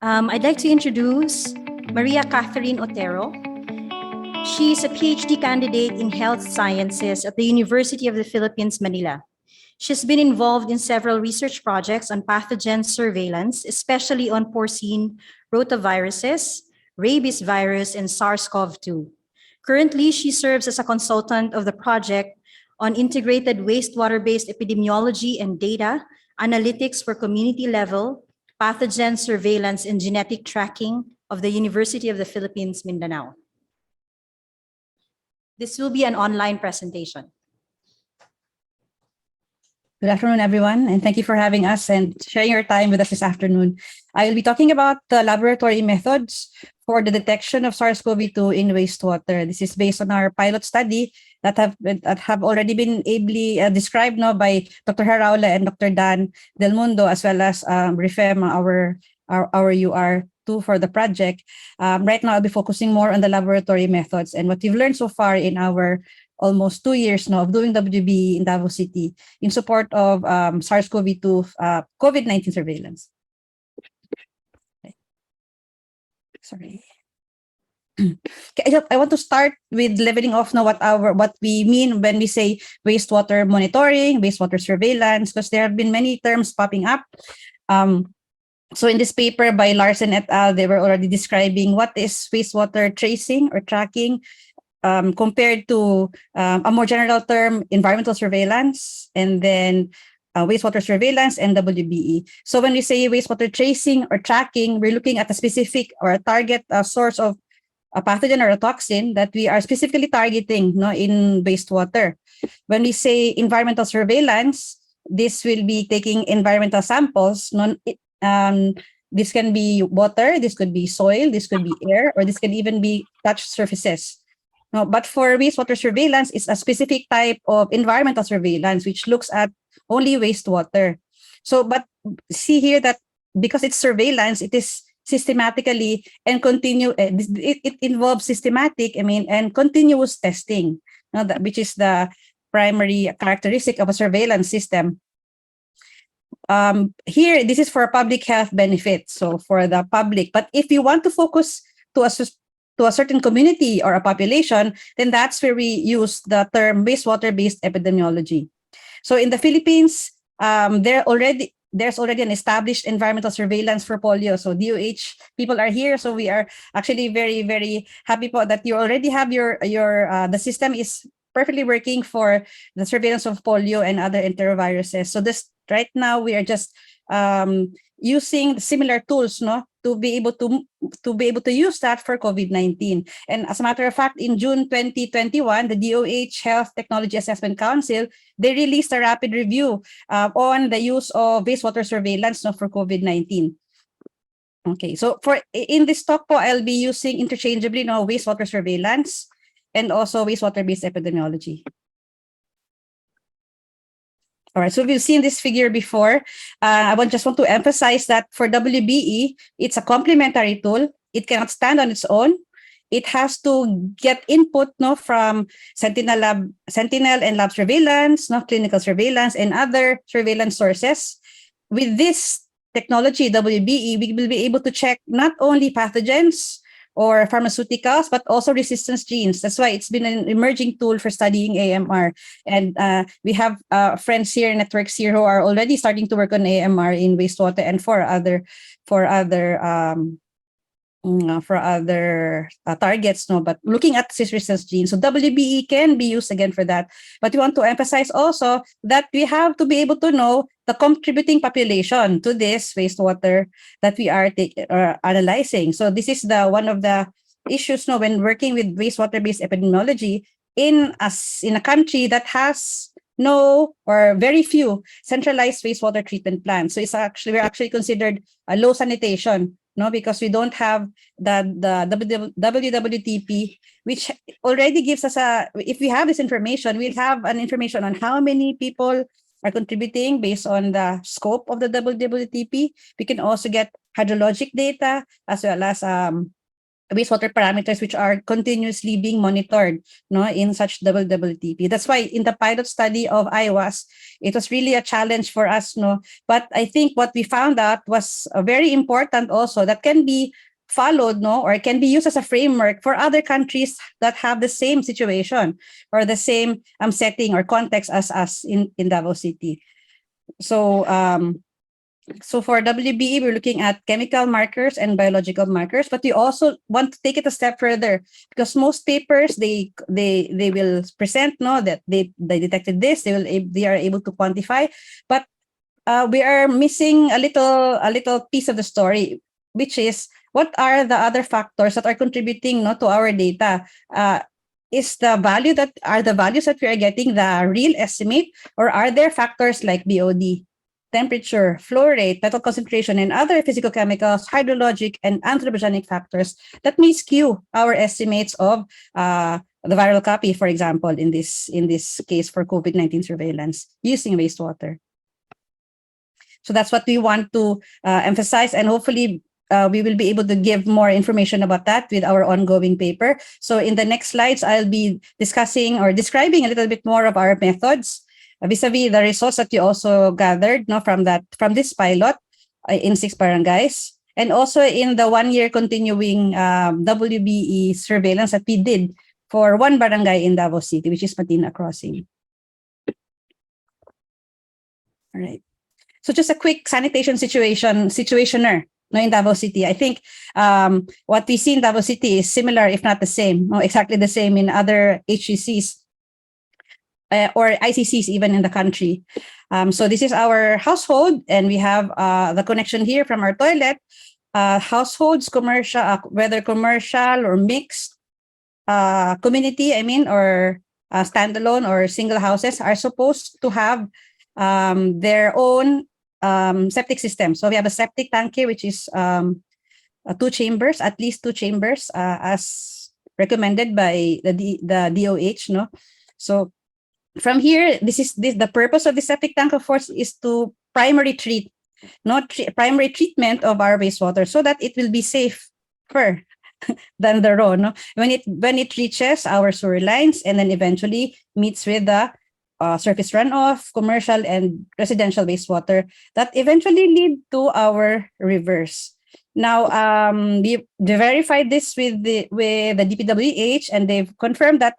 I'd like to introduce Maria Catherine Otero. She's a PhD candidate in health sciences at the University of the Philippines, Manila. She's been involved in several research projects on pathogen surveillance, especially on porcine rotaviruses, rabies virus, and SARS-CoV-2. Currently, she serves as a consultant of the project on integrated wastewater-based epidemiology and data analytics for community-level pathogen surveillance and genetic tracking of the University of the Philippines, Mindanao. This will be an online presentation. Good afternoon, everyone, and thank you for having us and sharing your time with us this afternoon. I will be talking about the laboratory methods for the detection of SARS-CoV-2 in wastewater. This is based on our pilot study that have already been ably described now by Dr. Jaraula and Dr. Dann del Mundo, as well as Refeim, our UR2 for the project. Right now, I'll be focusing more on the laboratory methods and what we've learned so far in our almost 2 years now of doing WBE in Davao City in support of SARS-CoV-2 COVID-19 surveillance. Sorry. I want to start with leveling off now what we mean when we say wastewater monitoring, wastewater surveillance, because there have been many terms popping up. So in this paper by Larsen et al., they were already describing what is wastewater tracing or tracking, compared to a more general term, environmental surveillance, and then wastewater surveillance and WBE. So when we say wastewater tracing or tracking, we're looking at a specific or a target source of a pathogen or a toxin that we are specifically targeting in wastewater. When we say environmental surveillance, this will be taking environmental samples. This can be water, this could be soil, this could be air, or this can even be touched surfaces. No, but for wastewater surveillance, it's a specific type of environmental surveillance which looks at only wastewater. So, but see here that because it's surveillance, it is systematically and it involves systematic, and continuous testing, which is the primary characteristic of a surveillance system. Here, this is for public health benefit, so for the public. But if you want to focus to a certain community or a population, then that's where we use the term wastewater-based epidemiology. So in the Philippines, there's already an established environmental surveillance for polio. So DOH people are here. So we are actually very, very happy that you already have the system is perfectly working for the surveillance of polio and other enteroviruses. So this right now we are just using similar tools, to be able to use that for COVID-19. And as a matter of fact, in June 2021, the DOH Health Technology Assessment Council, they released a rapid review on the use of wastewater surveillance for COVID-19. Okay, so in this talk, I'll be using interchangeably wastewater surveillance and also wastewater-based epidemiology. All right, so we've seen this figure before. I just want to emphasize that for WBE, it's a complementary tool. It cannot stand on its own. It has to get input from Sentinel and lab surveillance, clinical surveillance, and other surveillance sources. With this technology, WBE, we will be able to check not only pathogens or pharmaceuticals, but also resistance genes. That's why it's been an emerging tool for studying AMR. And we have friends here, networks here, who are already starting to work on AMR in wastewater and for other targets. But looking at resistance genes, so WBE can be used again for that. But we want to emphasize also that we have to be able to know the contributing population to this wastewater that we are analyzing. So this is one of the issues when working with wastewater-based epidemiology in a country that has no or very few centralized wastewater treatment plants. So we're actually considered a low sanitation, because we don't have the WWTP, which already gives us if we have this information, we'll have an information on how many people are contributing based on the scope of the WWTP. We can also get hydrologic data as well as wastewater parameters which are continuously being monitored, no, in such WWTP. That's why in the pilot study of iWas, it was really a challenge for us, no. But I think what we found out was very important also that can be followed, no, or can be used as a framework for other countries that have the same situation or the same setting or context as us in Davao City. So for WBE, we're looking at chemical markers and biological markers, but we also want to take it a step further because most papers they will present, no, that they detected this, they are able to quantify, but we are missing a little piece of the story, which is what are the other factors that are contributing, no, to our data. Is the values that we are getting the real estimate, or are there factors like BOD, temperature, flow rate, metal concentration, and other physical chemicals, hydrologic, and anthropogenic factors that may skew our estimates of the viral copy, for example, in this case for COVID-19 surveillance using wastewater. So that's what we want to emphasize, and hopefully we will be able to give more information about that with our ongoing paper. So in the next slides, I'll be discussing or describing a little bit more of our methods vis-a-vis the results that we also gathered, no, from this pilot in 6 barangays, and also in the 1-year continuing WBE surveillance that we did for 1 barangay in Davao City, which is Patina Crossing. All right. So just a quick sanitation situationer, no, in Davao City. I think what we see in Davao City is similar, if not the same, no, exactly the same in other HCCs. Or ICCs even in the country. So this is our household, and we have the connection here from our toilet. Households, commercial, whether commercial or mixed community, or standalone or single houses, are supposed to have their own septic system. So we have a septic tank here, which is 2 chambers, at least 2 chambers, as recommended by the DOH. No, so from here, the purpose of the septic tank, of course, is to primary treatment of our wastewater so that it will be safer than the raw, no? When it reaches our sewer lines and then eventually meets with the surface runoff, commercial and residential wastewater that eventually lead to our rivers. Now, we verified this with the DPWH, and they've confirmed that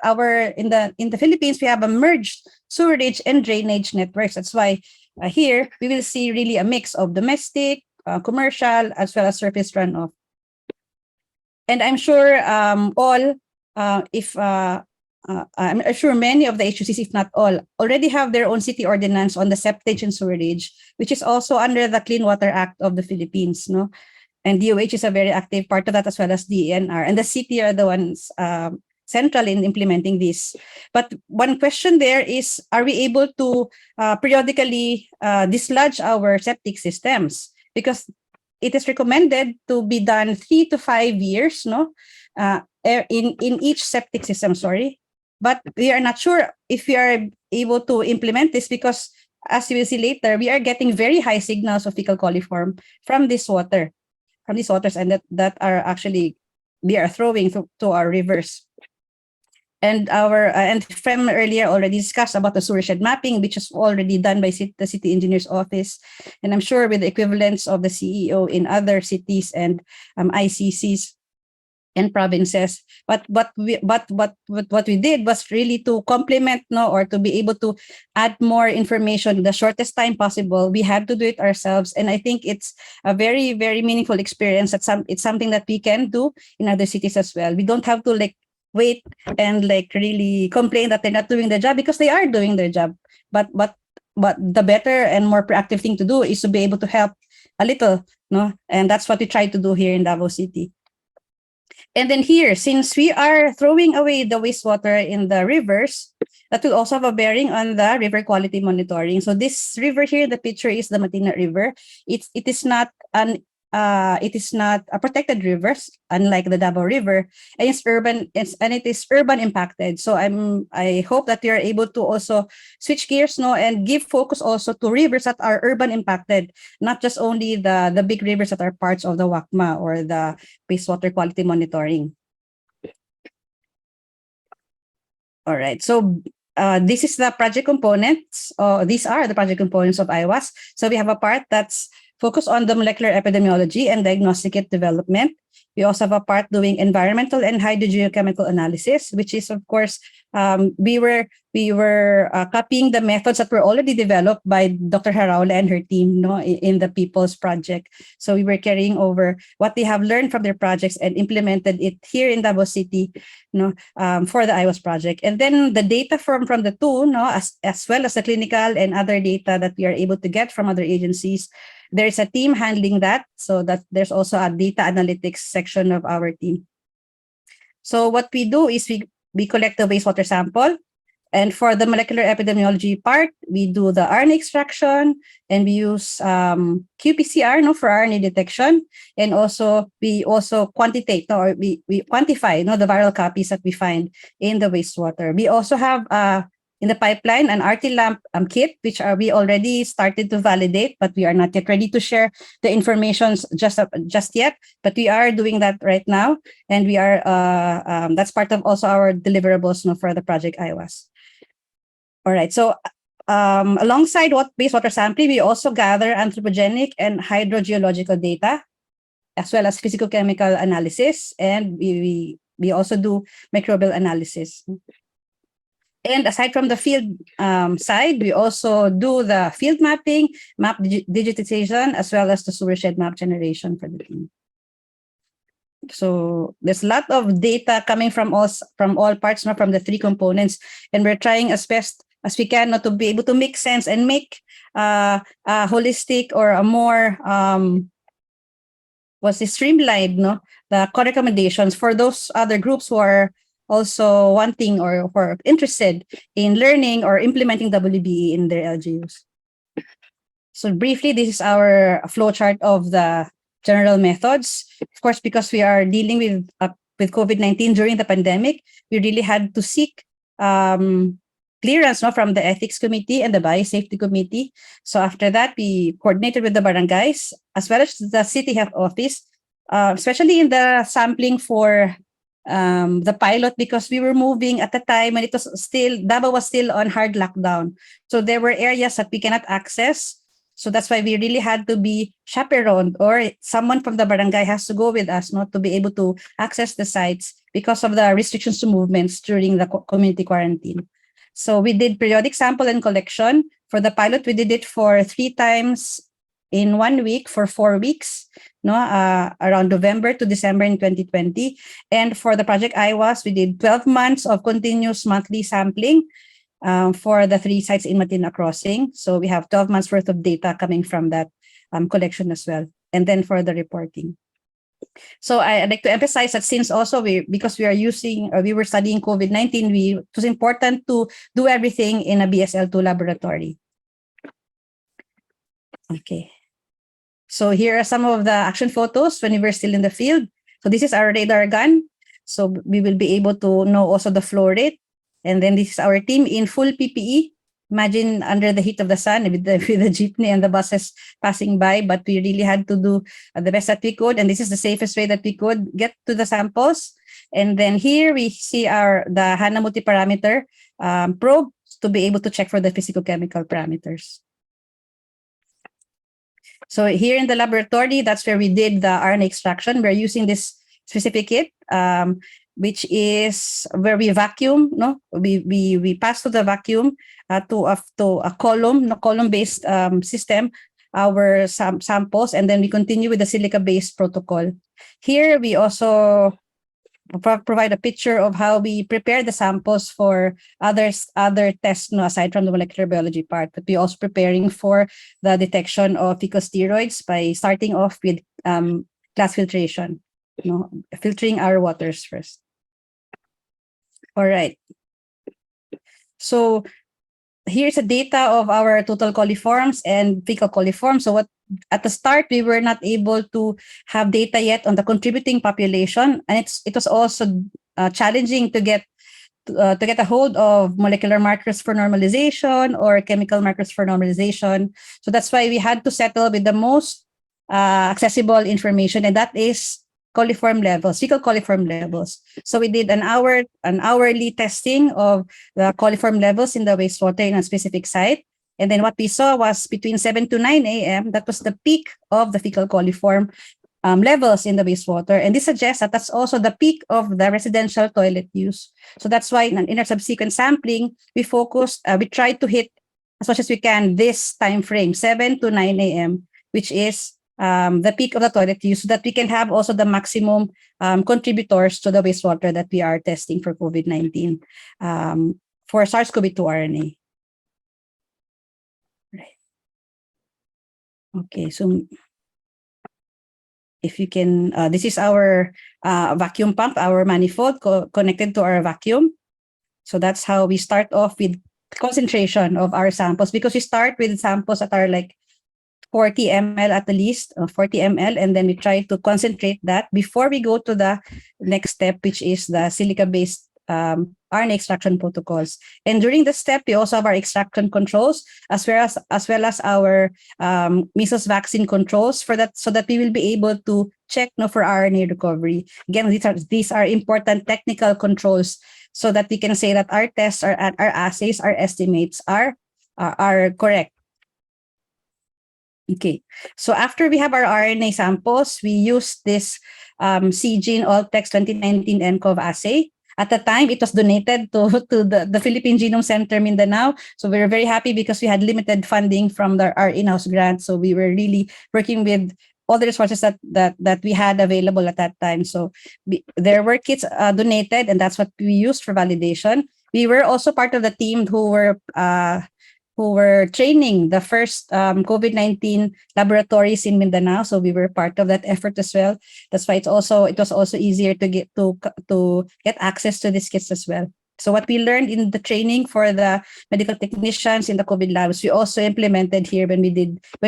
in the Philippines we have a merged sewerage and drainage networks. That's why here we will see really a mix of domestic, commercial, as well as surface runoff. And I'm sure I'm sure many of the HUCs, if not all, already have their own city ordinance on the septage and sewerage, which is also under the Clean Water Act of the Philippines, no? And DOH is a very active part of that, as well as DENR. And the city are the ones central in implementing this. But one question there is, are we able to periodically dislodge our septic systems? Because it is recommended to be done 3 to 5 years, no, in each septic system, sorry. But we are not sure if we are able to implement this because, as you will see later, we are getting very high signals of fecal coliform from this water. From these waters, and that are actually we are throwing to our rivers. And Refeim earlier already discussed about the sewershed mapping, which is already done by the city engineer's office, and I'm sure with the equivalents of the CEO in other cities and ICCs and provinces. But what we did was really to complement, no, or to be able to add more information in the shortest time possible. We had to do it ourselves, and I think it's a very, very meaningful experience. It's something that we can do in other cities as well. We don't have to wait and really complain that they're not doing their job, because they are doing their job. But the better and more proactive thing to do is to be able to help a little, no, and that's what we try to do here in Davao City. And then here, since we are throwing away the wastewater in the rivers, that will also have a bearing on the river quality monitoring. So this river here, the picture is the Matina River. It is not an it is not a protected rivers, unlike the Davao River, and it's urban, it is urban impacted. So I hope that we are able to also switch gears, no, and give focus also to rivers that are urban impacted, not just only the big rivers that are parts of the WACMA or the wastewater quality monitoring. All right, so this is the project components. These are the project components of iWas. So we have a part that's focused on the molecular epidemiology and diagnostic kit development. We also have a part doing environmental and hydrogeochemical analysis, which is, of course, we were copying the methods that were already developed by Dr. Jaraula and her team, no, in the People's Project. So we were carrying over what they have learned from their projects and implemented it here in Davao City, no, for the iWas project. And then the data from the two, no, as well as the clinical and other data that we are able to get from other agencies, there's a team handling that, so that there's also a data analytics section of our team. So what we do is we collect the wastewater sample, and for the molecular epidemiology part, we do the RNA extraction, and we use qPCR, no, for RNA detection, and also we also quantitate, or we quantify, no, the viral copies that we find in the wastewater. We also have in the pipeline an RT-LAMP kit, which we already started to validate, but we are not yet ready to share the information just yet. But we are doing that right now, and we are that's part of also our deliverables, no, for the project iWas. All right, so alongside wastewater sampling, we also gather anthropogenic and hydrogeological data, as well as physicochemical analysis, and we also do microbial analysis. And aside from the field side, we also do the field mapping, map digitization, as well as the sewershed map generation for the team. So there's a lot of data coming from all parts, not from the three components, and we're trying as best as we can, not to be able to make sense and make a holistic or a more streamlined, no, the core recommendations for those other groups who are also wanting or who are interested in learning or implementing WBE in their LGUs. So briefly, this is our flowchart of the general methods. Of course, because we are dealing with COVID-19 during the pandemic, we really had to seek clearance, no, from the ethics committee and the biosafety committee. So after that, we coordinated with the barangays as well as the city health office, especially in the sampling for the pilot, because we were moving at the time when it was still, Davao was still on hard lockdown. So there were areas that we cannot access. So that's why we really had to be chaperoned, or someone from the barangay has to go with us, not to be able to access the sites because of the restrictions to movements during the community quarantine. So we did periodic sample and collection. For the pilot, we did it for 3 times in 1 week for 4 weeks, no, around November to December in 2020. And for the project iWas, we did 12 months of continuous monthly sampling for the 3 sites in Matina Crossing. So we have 12 months worth of data coming from that collection as well. And then for the reporting. So I'd like to emphasize that since also because we were studying COVID-19, it was important to do everything in a BSL-2 laboratory. Okay. So here are some of the action photos when we were still in the field. So this is our radar gun. So we will be able to know also the flow rate. And then this is our team in full PPE. Imagine under the heat of the sun with the jeepney and the buses passing by, but we really had to do the best that we could. And this is the safest way that we could get to the samples. And then here we see the HANA multiparameter probe to be able to check for the physicochemical parameters. So here in the laboratory, that's where we did the RNA extraction. We're using this specific kit, which is where we vacuum. No, we pass to the vacuum to a column-based system our samples, and then we continue with the silica-based protocol. Here we also provide a picture of how we prepare the samples for other tests, no, aside from the molecular biology part, but we're also preparing for the detection of fecal steroids by starting off with glass filtration, filtering our waters first. All right. So here's the data of our total coliforms and fecal coliforms. So what at the start, we were not able to have data yet on the contributing population, and it was also challenging to get a hold of molecular markers for normalization or chemical markers for normalization. So that's why we had to settle with the most accessible information, and that is coliform levels, fecal coliform levels. So we did an hourly testing of the coliform levels in the wastewater in a specific site. And then what we saw was between 7 to 9 a.m., that was the peak of the fecal coliform levels in the wastewater. And this suggests that that's also the peak of the residential toilet use. So that's why in our subsequent sampling, we tried to hit as much as we can this time frame, 7 to 9 a.m., which is the peak of the toilet use, so that we can have also the maximum contributors to the wastewater that we are testing for COVID-19 for SARS-CoV-2 RNA. Right. Okay, so if you can, this is our vacuum pump, our manifold connected to our vacuum. So that's how we start off with concentration of our samples, because we start with samples that are like 40 ml at the least, 40 ml, and then we try to concentrate that before we go to the next step, which is the silica-based RNA extraction protocols. And during this step, we also have our extraction controls, as well as our measles vaccine controls for that, so that we will be able to check for RNA recovery. Again, these are important technical controls, so that we can say that our tests, our assays, our estimates are correct. Okay, so after we have our RNA samples, we use this CGene Alltex 2019 nCoV assay. At the time, it was donated to the Philippine Genome Center, Mindanao. So we were very happy because we had limited funding from our in-house grant. So we were really working with all the resources that we had available at that time. So there were kits donated, and that's what we used for validation. We were also part of the team who were training the first COVID-19 laboratories in Mindanao. So we were part of that effort as well. That's why it was also easier to get access to these kits as well. So what we learned in the training for the medical technicians in the COVID labs, we also implemented here when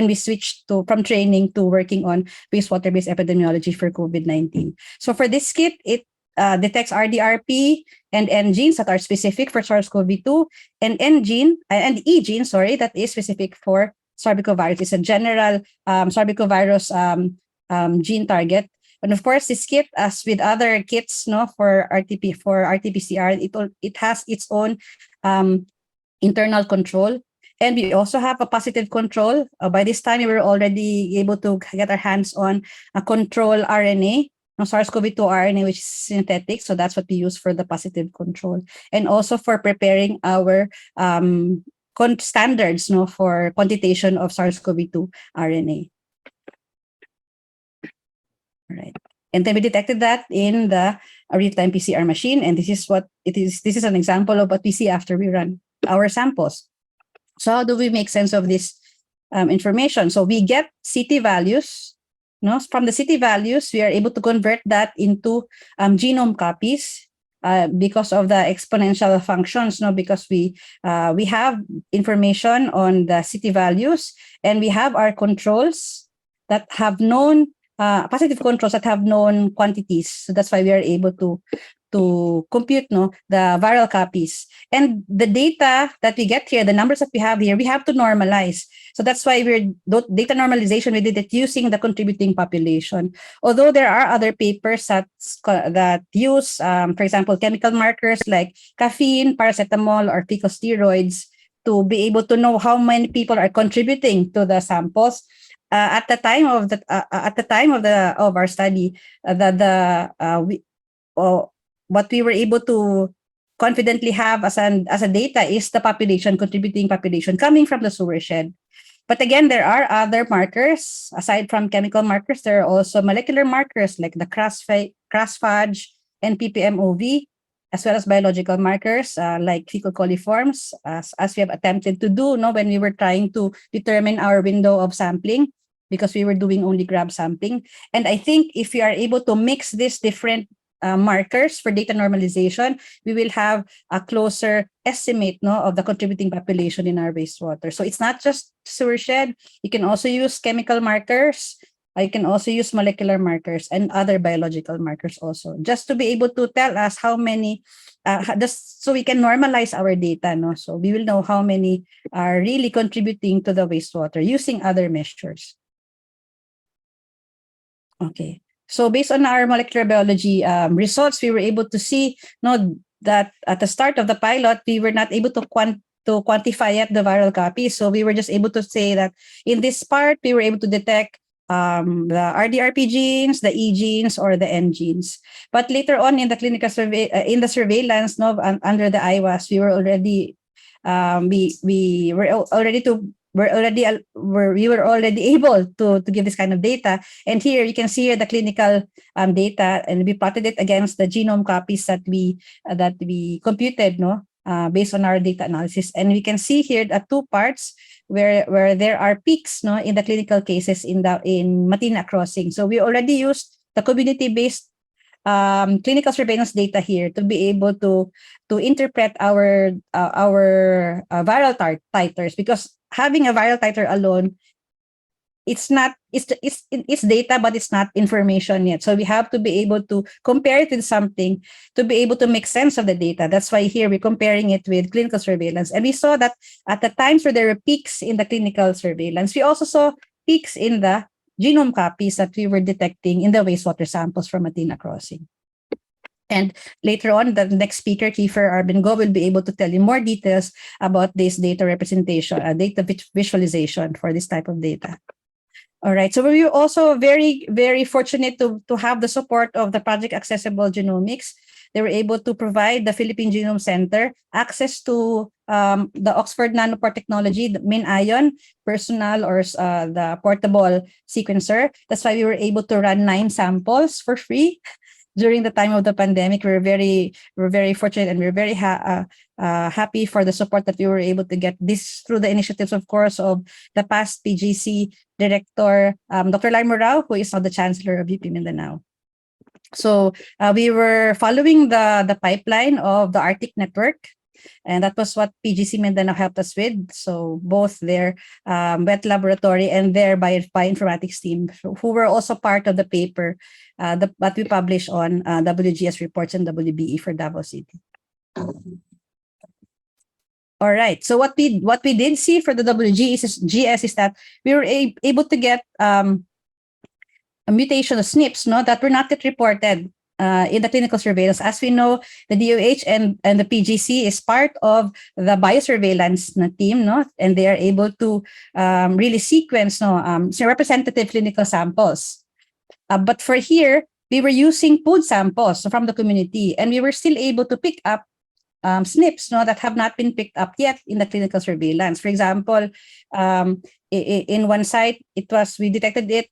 we switched from training to working on wastewater-based epidemiology for COVID-19. So for this kit, it detects RDRP and N genes that are specific for SARS-CoV-2, and E gene, that is specific for sarbecovirus. It's a general sarbecovirus gene target. And of course, this kit, as with other kits, for RT-PCR, it has its own internal control. And we also have a positive control. By this time, we were already able to get our hands on a control RNA, SARS-CoV-2 RNA, which is synthetic. So that's what we use for the positive control. And also for preparing our standards for quantitation of SARS-CoV-2 RNA. All right. And then we detected that in the real-time PCR machine. And this is what it is. This is an example of what we see after we run our samples. So how do we make sense of this information? So we get CT values. From the CT values, we are able to convert that into genome copies because of the exponential functions. Because we have information on the CT values, and we have our controls that have known positive controls that have known quantities. So that's why we are able to compute the viral copies. And the data that we get here, the numbers that we have here, we have to normalize. So that's why data normalization, we did it using the contributing population. Although there are other papers that use, for example, chemical markers like caffeine, paracetamol, or corticosteroids to be able to know how many people are contributing to the samples. At the time of our study, what we were able to confidently have as a data is the contributing population coming from the sewer shed. But again, there are other markers. Aside from chemical markers, there are also molecular markers like the CRAS-Faj and PPMOV, as well as biological markers like fecal coliforms, as we have attempted to do when we were trying to determine our window of sampling, because we were doing only grab sampling. And I think if we are able to mix these different markers for data normalization, we will have a closer estimate of the contributing population in our wastewater. So it's not just sewershed. You can also use chemical markers. I can also use molecular markers and other biological markers also, just to be able to tell us how many, just so we can normalize our data. So we will know how many are really contributing to the wastewater using other measures. Okay. So based on our molecular biology results, we were able to see that at the start of the pilot, we were not able to quantify yet the viral copy. So we were just able to say that in this part, we were able to detect the RDRP genes, the E genes, or the N genes. But later on in the clinical survey, in the surveillance, under the iWas, we were already we were already able to give this kind of data. And here you can see the clinical data, and we plotted it against the genome copies that we computed, based on our data analysis. And we can see here the two parts where there are peaks, in the clinical cases in Matina Crossing. So we already used the community-based clinical surveillance data here to be able to interpret our viral titers, because having a viral titer alone, it's data, but it's not information yet. So we have to be able to compare it with something to be able to make sense of the data. That's why here we're comparing it with clinical surveillance. And we saw that at the times where there were peaks in the clinical surveillance, we also saw peaks in the genome copies that we were detecting in the wastewater samples from Matina Crossing. And later on, the next speaker, Kieffer Arben Go, will be able to tell you more details about this data representation, data visualization for this type of data. All right, so we were also very, very fortunate to have the support of the Project Accessible Genomics. They were able to provide the Philippine Genome Center access to the Oxford Nanopore technology, the MinION personal or the portable sequencer. That's why we were able to run 9 samples for free during the time of the pandemic. We're very fortunate, and we're very happy for the support that we were able to get this through the initiatives, of course, of the past PGC director, Dr. Lai Morao, who is now the Chancellor of UP Mindanao. So we were following the pipeline of the Arctic Network, and that was what PGC Mindanao helped us with. So both their wet laboratory and their bioinformatics team, who were also part of the paper that we published on WGS reports and WBE for Davao City. All right. So what we did see for the WGS is that we were able to get a mutation of SNPs, that were not yet reported in the clinical surveillance. As we know, the DOH and the PGC is part of the biosurveillance team, and they are able to really sequence representative clinical samples. But for here, we were using food samples from the community, and we were still able to pick up SNPs that have not been picked up yet in the clinical surveillance. For example, in one site, we detected it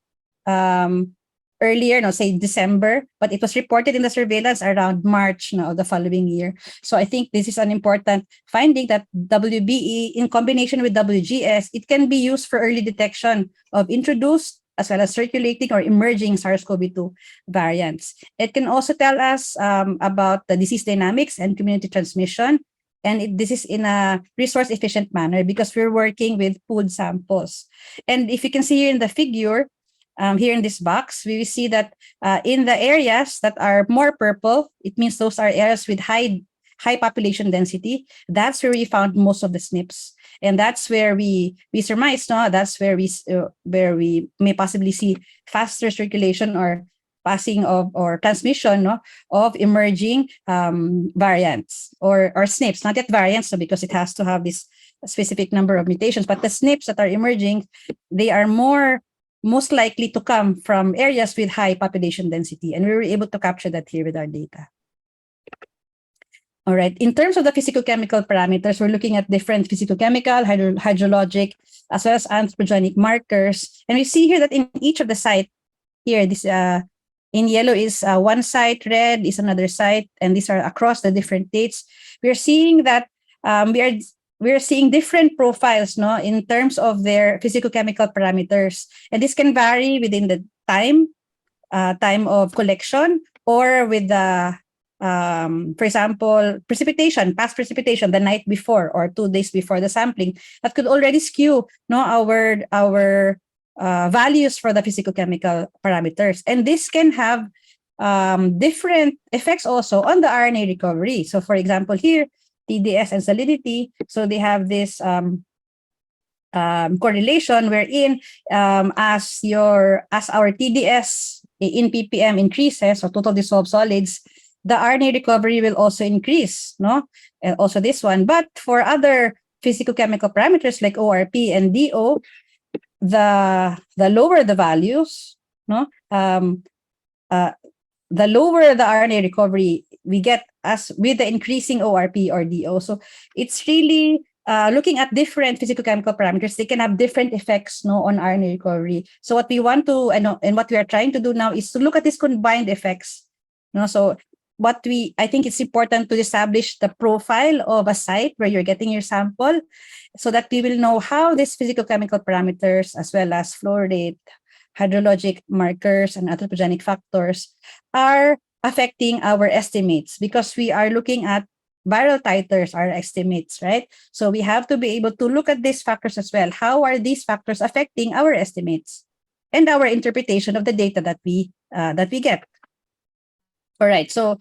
earlier, say December, but it was reported in the surveillance around March of the following year. So I think this is an important finding, that WBE in combination with WGS, it can be used for early detection of introduced as well as circulating or emerging SARS-CoV-2 variants. It can also tell us about the disease dynamics and community transmission. And this is in a resource-efficient manner because we're working with food samples. And if you can see here in the figure, here in this box, we will see that in the areas that are more purple, it means those are areas with high population density. That's where we found most of the SNPs, and that's where we surmise. That's where we may possibly see faster circulation or passing of or transmission of emerging variants or SNPs, not yet variants, because it has to have this specific number of mutations. But the SNPs that are emerging, they are most likely to come from areas with high population density, and we were able to capture that here with our data. All right. In terms of the physicochemical parameters, we're looking at different physicochemical, hydrologic, as well as anthropogenic markers. And we see here that in each of the sites here, this in yellow is one site, red is another site, and these are across the different dates. We're seeing that we're seeing different profiles in terms of their physicochemical parameters. And this can vary within the time of collection or with the for example, past precipitation the night before or 2 days before the sampling, that could already skew our values for the physicochemical parameters. And this can have different effects also on the RNA recovery. So for example, here, TDS and salinity, so they have this correlation wherein as our TDS in ppm increases, or total dissolved solids, the RNA recovery will also increase, no? And also this one. But for other physicochemical parameters like ORP and DO, the lower the values, no? The lower the RNA recovery we get as with the increasing ORP or DO. So it's really looking at different physicochemical parameters. They can have different effects, no, on RNA recovery. So what we want to, and what we are trying to do now is to look at these combined effects. No, so I think it's important to establish the profile of a site where you're getting your sample, so that we will know how these physicochemical parameters, as well as flow rate, hydrologic markers, and anthropogenic factors, are affecting our estimates, because we are looking at viral titers, our estimates, right? So we have to be able to look at these factors as well. How are these factors affecting our estimates and our interpretation of the data that we get? All right. So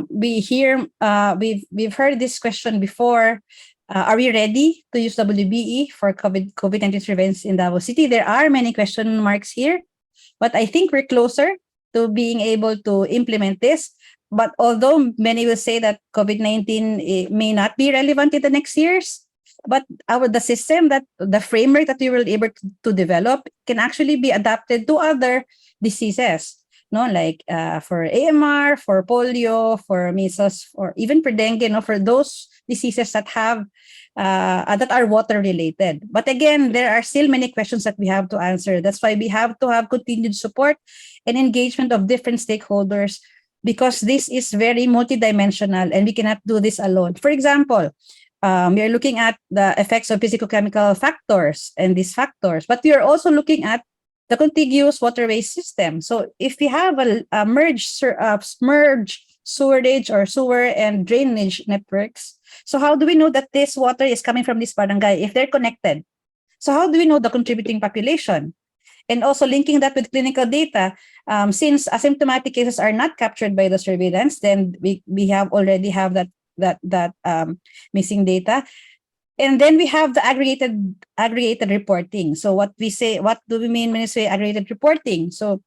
we've heard this question before. Are we ready to use WBE for COVID-19 surveillance in Davao City? There are many question marks here, but I think we're closer to being able to implement this. But although many will say that COVID-19 may not be relevant in the next years, but the framework that we were able to develop can actually be adapted to other diseases, no, like for AMR, for polio, for measles, or even for dengue, no, for those diseases that are water related. But again, there are still many questions that we have to answer. That's why we have to have continued support and engagement of different stakeholders, because this is very multidimensional and we cannot do this alone. For example, we are looking at the effects of physicochemical factors and these factors, but we are also looking at the contiguous waterways system. So if we have a merged sewerage or sewer and drainage networks, so how do we know that this water is coming from this barangay if they're connected? So how do we know the contributing population? And also linking that with clinical data, since asymptomatic cases are not captured by the surveillance, then we already have that missing data. And then we have the aggregated reporting. So what do we mean when we say aggregated reporting? So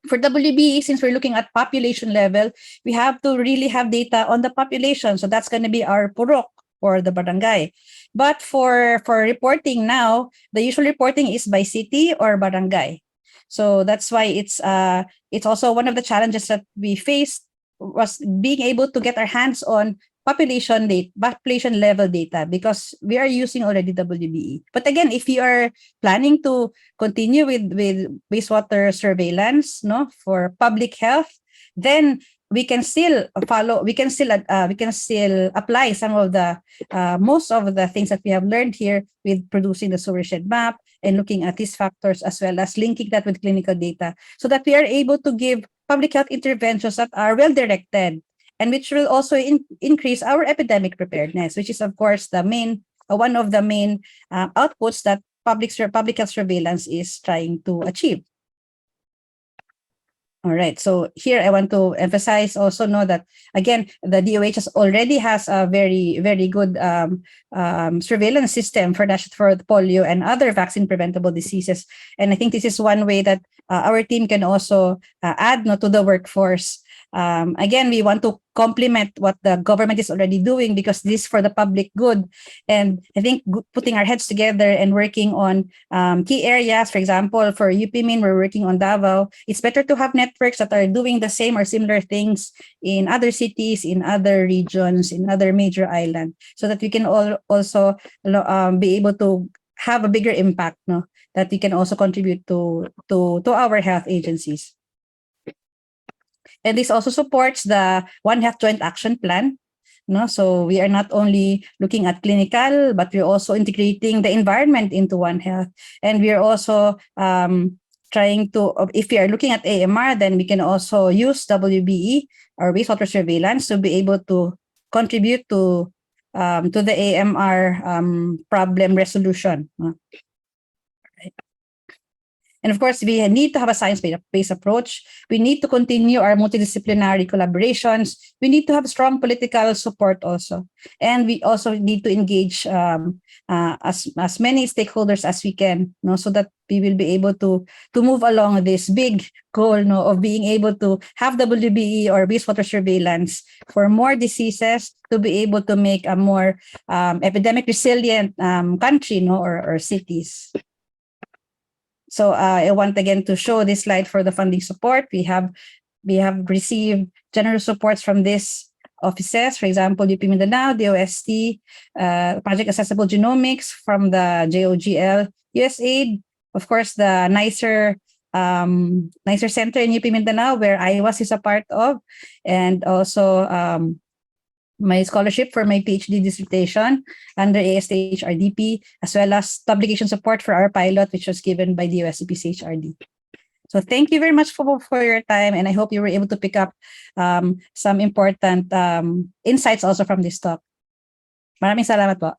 for WBE, since we're looking at population level, we have to really have data on the population. So that's going to be our purok or the barangay. But for reporting now, the usual reporting is by city or barangay. So that's why it's also one of the challenges that we faced, was being able to get our hands on population level data, because we are using already WBE. But again, if you are planning to continue with wastewater surveillance, no, for public health, then we can still apply some of the most of the things that we have learned here with producing the watershed map and looking at these factors, as well as linking that with clinical data, so that we are able to give public health interventions that are well directed, and which will also increase our epidemic preparedness, which is of course one of the main outputs that public health surveillance is trying to achieve. All right. So here I want to emphasize also that again, the DOH already has a very, very good surveillance system for polio and other vaccine preventable diseases. And I think this is one way that our team can also add to the workforce. Again, we want to complement what the government is already doing, because this is for the public good. And I think putting our heads together and working on key areas, for example, for UPMIN, we're working on Davao. It's better to have networks that are doing the same or similar things in other cities, in other regions, in other major islands, so that we can also be able to have a bigger impact, that we can also contribute to our health agencies. And this also supports the One Health Joint Action Plan. So we are not only looking at clinical, but we're also integrating the environment into One Health. And we're also trying to, if we are looking at AMR, then we can also use WBE or wastewater surveillance to be able to contribute to the AMR problem resolution. And of course, we need to have a science-based approach. We need to continue our multidisciplinary collaborations. We need to have strong political support also. And we also need to engage as many stakeholders as we can, so that we will be able to move along this big goal of being able to have WBE or wastewater surveillance for more diseases, to be able to make a more epidemic resilient country or cities. So I want again to show this slide for the funding support. We have received generous supports from these offices. For example, UP Mindanao, DOST, Project Accessible Genomics from the JOGL, USAID, of course, the NICER Center in UP Mindanao, where iWas is a part of, and also my scholarship for my PhD dissertation under ASTHRDP, as well as publication support for our pilot, which was given by the USCPCHRD. So thank you very much for your time, and I hope you were able to pick up some important insights also from this talk. Maraming salamat po.